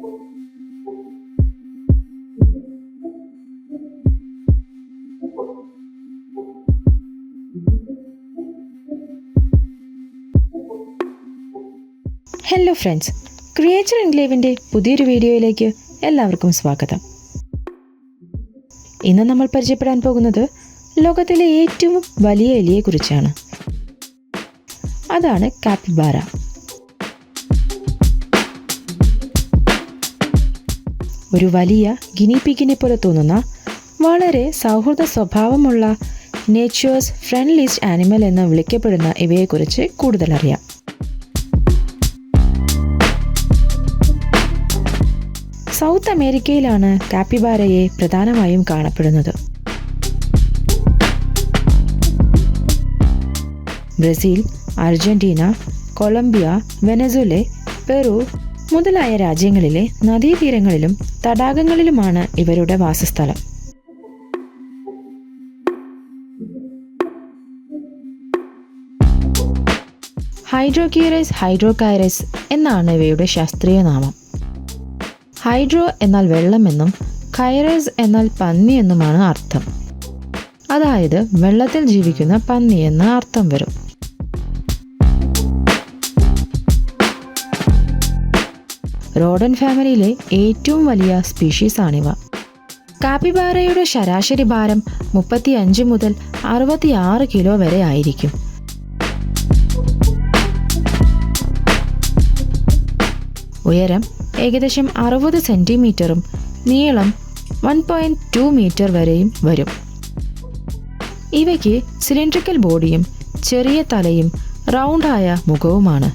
Hello friends, creature എൻക്ലേവിൻ്റെ പുതിയൊരു വീഡിയോയിലേക്ക് എല്ലാവർക്കും സ്വാഗതം. ഇന്ന് നമ്മൾ പരിചയപ്പെടാൻ പോകുന്നത് ലോകത്തിലെ ഏറ്റവും വലിയ എലിയെക്കുറിച്ചാണ്. അതാണ് കാപ്പിബാര. ഒരു വലിയ ഗിനിപിഗിനെ പോലെ തോന്നുന്ന വളരെ സൗഹൃദ സ്വഭാവമുള്ള നേച്ചേഴ്സ് ഫ്രണ്ട്ലിസ്റ്റ് ആനിമൽ എന്ന് വിളിക്കപ്പെടുന്ന ഇവയെക്കുറിച്ച് കൂടുതൽ അറിയാം. സൗത്ത് അമേരിക്കയിലാണ് കാപ്പിബാരയെ പ്രധാനമായും കാണപ്പെടുന്നത്. Brazil, Argentina, Colombia, Venezuela, Peru മുതലായ രാജ്യങ്ങളിലെ നദീതീരങ്ങളിലും തടാകങ്ങളിലുമാണ് ഇവരുടെ വാസസ്ഥലം. ഹൈഡ്രോകൈറസ് എന്നാണ് ഇവയുടെ ശാസ്ത്രീയ നാമം. ഹൈഡ്രോ എന്നാൽ വെള്ളമെന്നും കൈറസ് എന്നാൽ പന്നി എന്നുമാണ് അർത്ഥം. അതായത് വെള്ളത്തിൽ ജീവിക്കുന്ന പന്നി എന്ന് അർത്ഥം വരും. റോഡൻ ഫാമിലിയിലെ ഏറ്റവും വലിയ സ്പീഷീസ് ആണിവ. കാപ്പിബാരയുടെ ശരാശരി ഭാരം 35 മുതൽ 66 കിലോ വരെ ആയിരിക്കും. ഉയരം ഏകദേശം 60 സെന്റിമീറ്ററും നീളം 1.2 മീറ്റർ വരെയും വരും. ഇവയ്ക്ക് സിലിണ്ടറിക്കൽ ബോഡിയും ചെറിയ തലയും റൗണ്ടായ മുഖവുമാണ്.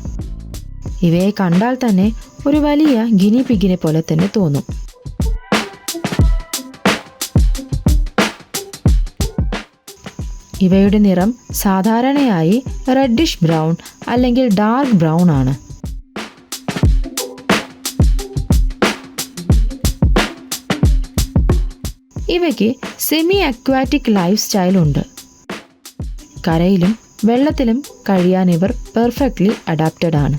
ഇവയെ കണ്ടാൽ തന്നെ ഒരു വലിയ ഗിനിപിഗിനെ പോലെ തന്നെ തോന്നും. ഇവയുടെ നിറം സാധാരണയായി റെഡിഷ് ബ്രൗൺ അല്ലെങ്കിൽ ഡാർക്ക് ബ്രൗൺ ആണ്. ഇവയ്ക്ക് സെമി അക്വാറ്റിക് ലൈഫ് സ്റ്റൈൽ ഉണ്ട്. കരയിലും വെള്ളത്തിലും കഴിയാൻ ഇവർ പെർഫെക്റ്റ്ലി അഡാപ്റ്റഡ് ആണ്.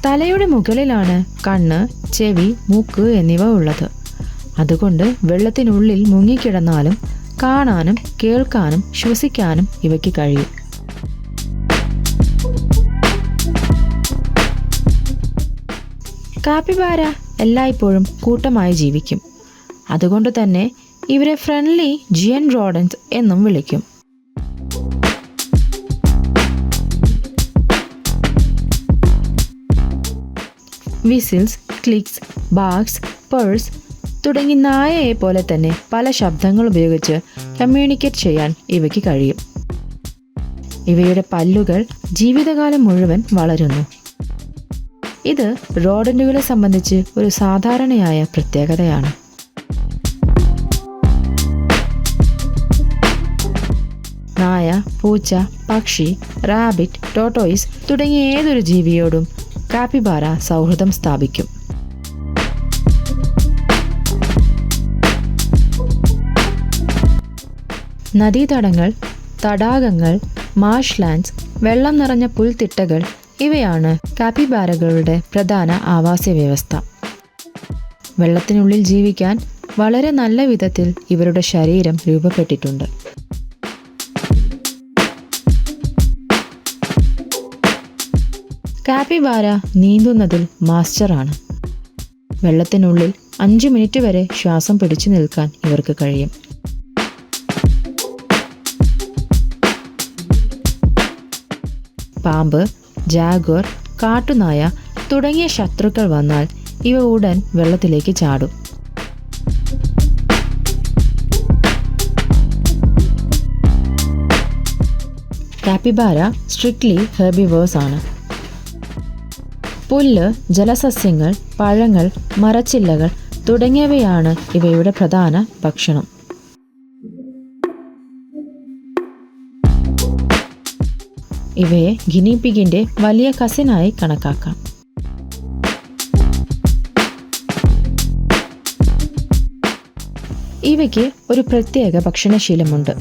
തലയുടെ മുകളിലാണ് കണ്ണ്, ചെവി, മൂക്ക് എന്നിവ ഉള്ളത്. അതുകൊണ്ട് വെള്ളത്തിനുള്ളിൽ മുങ്ങിക്കിടന്നാലും കാണാനും കേൾക്കാനും ശ്വസിക്കാനും ഇവയ്ക്ക് കഴിയും. കാപ്പിബാര എല്ലായ്പ്പോഴും കൂട്ടമായി ജീവിക്കും. അതുകൊണ്ട് തന്നെ ഇവരെ ഫ്രണ്ട്ലി ജിയൻ റോഡൻസ് എന്നും വിളിക്കും. വിസിൽസ്, ക്ലിക്സ്, ബാർക്സ്, പേഴ്സ് തുടങ്ങി നായയെ പോലെ തന്നെ പല ശബ്ദങ്ങൾ ഉപയോഗിച്ച് കമ്മ്യൂണിക്കേറ്റ് ചെയ്യാൻ ഇവയ്ക്ക് കഴിയും. ഇവയുടെ പല്ലുകൾ ജീവിതകാലം മുഴുവൻ വളരുന്നു. ഇത് റോഡന്റുകളെ സംബന്ധിച്ച് ഒരു സാധാരണയായ പ്രത്യേകതയാണ്. നായ, പൂച്ച, പക്ഷി, റാബിറ്റ്, ടോട്ടോയിസ് തുടങ്ങിയ ഏതൊരു ജീവിയോടും കാപ്പിബാര സൗഹൃദം സ്ഥാപിക്കും. നദീതടങ്ങൾ, തടാകങ്ങൾ, മാർഷ്ലാൻഡ്സ്, വെള്ളം നിറഞ്ഞ പുൽത്തിട്ടകൾ ഇവയാണ് കാപ്പിബാരകളുടെ പ്രധാന ആവാസ വ്യവസ്ഥ. വെള്ളത്തിനുള്ളിൽ ജീവിക്കാൻ വളരെ നല്ല വിധത്തിൽ ഇവരുടെ ശരീരം രൂപപ്പെട്ടിട്ടുണ്ട്. കാപ്പിബാര നീന്തുന്നതിൽ മാസ്റ്ററാണ്. വെള്ളത്തിനുള്ളിൽ 5 മിനിറ്റ് വരെ ശ്വാസം പിടിച്ചു നിൽക്കാൻ ഇവർക്ക് കഴിയും. പാമ്പ്, ജാഗ്വർ, കാട്ടുനായ തുടങ്ങിയ ശത്രുക്കൾ വന്നാൽ ഇവ ഉടൻ വെള്ളത്തിലേക്ക് ചാടും. കാപ്പിബാര സ്ട്രിക്ട്ലി ഹെർബിവേഴ്സ് ആണ്. പുല്ല്, ജലസസ്യങ്ങൾ, പഴങ്ങൾ, മരച്ചില്ലകൾ തുടങ്ങിയവയാണ് ഇവയുടെ പ്രധാന ഭക്ഷണം. ഇവയെ ഗിനിപിഗിന്റെ വലിയ കസിനായി കണക്കാക്കാം. ഇവയ്ക്ക് ഒരു പ്രത്യേക ഭക്ഷണശീലമുണ്ട്.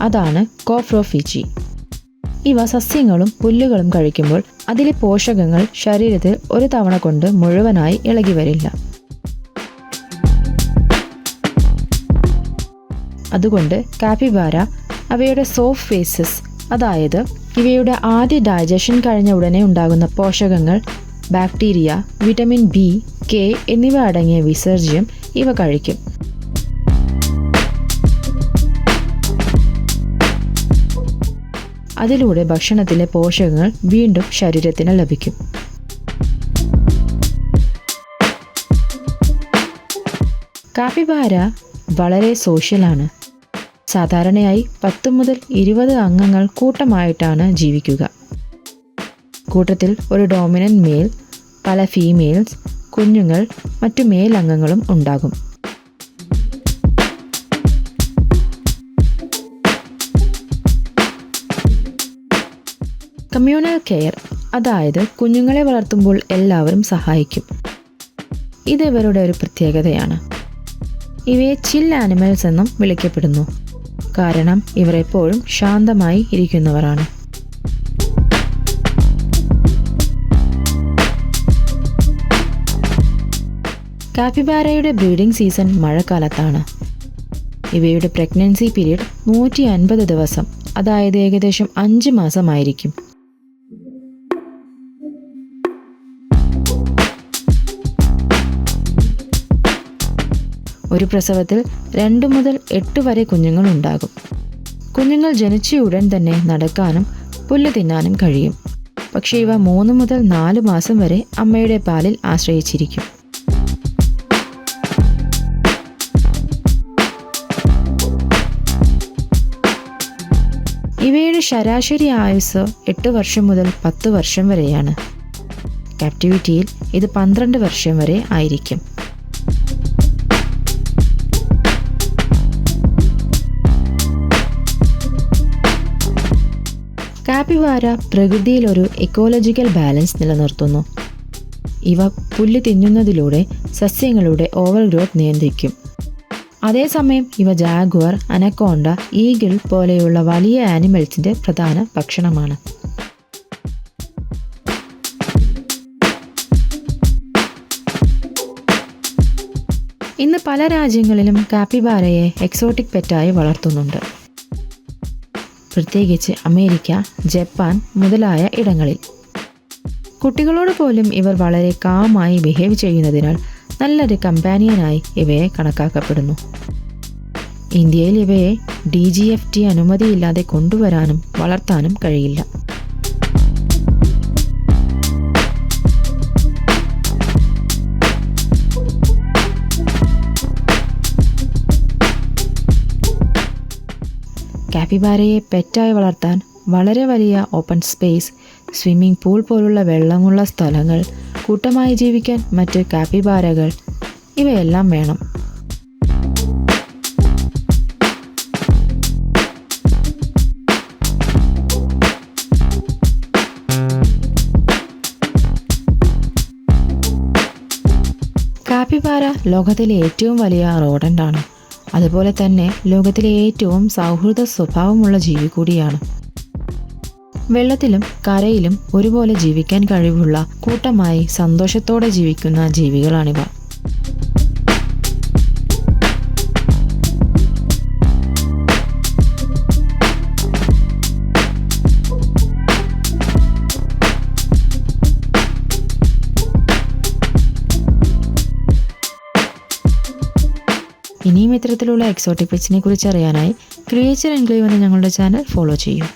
അതാണ് കോഫ്രോഫിജി. ഇവ സസ്യങ്ങളും പുല്ലുകളും കഴിക്കുമ്പോൾ അതിലെ പോഷകങ്ങൾ ശരീരത്തിൽ ഒരു തവണ കൊണ്ട് മുഴുവനായി ഇളകി വരില്ല. അതുകൊണ്ട് കാപ്പിബാര അവയുടെ സോഫ്റ്റ് ഫേസസ്, അതായത് ഇവയുടെ ആദ്യ ഡൈജഷൻ കഴിഞ്ഞ ഉടനെ ഉണ്ടാകുന്ന പോഷകങ്ങൾ, ബാക്ടീരിയ, വിറ്റമിൻ ബി, കെ എന്നിവ അടങ്ങിയ വിസർജ്യം ഇവ കഴിക്കും. അതിലൂടെ ഭക്ഷണത്തിലെ പോഷകങ്ങൾ വീണ്ടും ശരീരത്തിന് ലഭിക്കും. കാപ്പിബാര വളരെ സോഷ്യലാണ്. സാധാരണയായി 10 മുതൽ 20 അംഗങ്ങൾ കൂട്ടമായിട്ടാണ് ജീവിക്കുക. കൂട്ടത്തിൽ ഒരു ഡോമിനന്റ് മെയിൽ, പല ഫീമെയിൽസ്, കുഞ്ഞുങ്ങൾ, മറ്റു മെയിൽ അംഗങ്ങളും ഉണ്ടാകും. കമ്മ്യൂണൽ കെയർ, അതായത് കുഞ്ഞുങ്ങളെ വളർത്തുമ്പോൾ എല്ലാവരും സഹായിക്കും. ഇത് ഇവരുടെ ഒരു പ്രത്യേകതയാണ്. ഇവയെ ചിൽ ആനിമൽസ് എന്നും വിളിക്കപ്പെടുന്നു. കാരണം ഇവർ എപ്പോഴും ശാന്തമായി ഇരിക്കുന്നവരാണ്. കാപ്പിബാരയുടെ ബ്രീഡിംഗ് സീസൺ മഴക്കാലത്താണ്. ഇവയുടെ പ്രഗ്നൻസി പീരീഡ് 150 ദിവസം, അതായത് ഏകദേശം 5 മാസമായിരിക്കും. ഒരു പ്രസവത്തിൽ 2 മുതൽ 8 വരെ കുഞ്ഞുങ്ങൾ ഉണ്ടാകും. കുഞ്ഞുങ്ങൾ ജനിച്ച ഉടൻ തന്നെ നടക്കാനും പുല്ല് തിന്നാനും കഴിയും. പക്ഷേ ഇവ 3 മുതൽ 4 മാസം വരെ അമ്മയുടെ പാലിൽ ആശ്രയിച്ചിരിക്കും. ഇവയുടെ ശരാശരി ആയുസ് 8 വർഷം മുതൽ 10 വർഷം വരെയാണ്. ക്യാപ്റ്റിവിറ്റിയിൽ ഇത് 12 വർഷം വരെ ആയിരിക്കും. കാപ്പിബാര പ്രകൃതിയിൽ ഒരു എക്കോളജിക്കൽ ബാലൻസ് നിലനിർത്തുന്നു. ഇവ പുല്ല് തിന്നുന്നതിലൂടെ സസ്യങ്ങളുടെ ഓവർ ഗ്രോത്ത് നിയന്ത്രിക്കും. അതേസമയം ഇവ ജാഗ്വർ, അനക്കോണ്ട, ഈഗിൾ പോലെയുള്ള വലിയ ആനിമൽസിന്റെ പ്രധാന ഭക്ഷണമാണ്. ഇന്ന് പല രാജ്യങ്ങളിലും കാപ്പിബാരയെ എക്സോട്ടിക് പെറ്റായി വളർത്തുന്നുണ്ട്. പ്രത്യേകിച്ച് അമേരിക്ക, ജപ്പാൻ മുതലായ ഇടങ്ങളിൽ. കുട്ടികളോട് പോലും ഇവർ വളരെ കാമായി ബിഹേവ് ചെയ്യുന്നതിനാൽ നല്ലൊരു കമ്പാനിയനായി ഇവയെ കണക്കാക്കപ്പെടുന്നു. ഇന്ത്യയിൽ ഇവയെ DGFT അനുമതിയില്ലാതെ കൊണ്ടുവരാനും വളർത്താനും കഴിയില്ല. കാപ്പിബാരയെ പെറ്റായി വളർത്താൻ വളരെ വലിയ ഓപ്പൺ സ്പേസ്, സ്വിമ്മിംഗ് പൂൾ പോലുള്ള വെള്ളമുള്ള സ്ഥലങ്ങൾ, കൂട്ടമായി ജീവിക്കാൻ മറ്റ് കാപ്പിബാരകൾ, ഇവയെല്ലാം വേണം. കാപ്പിബാര ലോകത്തിലെ ഏറ്റവും വലിയ റോഡൻ്റാണ്. അതുപോലെ തന്നെ ലോകത്തിലെ ഏറ്റവും സൗഹൃദ സ്വഭാവമുള്ള ജീവി കൂടിയാണ്. വെള്ളത്തിലും കരയിലും ഒരുപോലെ ജീവിക്കാൻ കഴിവുള്ള കൂട്ടമായി സന്തോഷത്തോടെ ജീവിക്കുന്ന ജീവികളാണിവ. ഇനിയും ഇത്തരത്തിലുള്ള എക്സോട്ടിക് പെറ്റ്സിനെ കുറിച്ച് അറിയാനായി ക്രിയേച്ചർ എൻക്ലേവ് എന്ന ഞങ്ങളുടെ ചാനൽ ഫോളോ ചെയ്യൂ.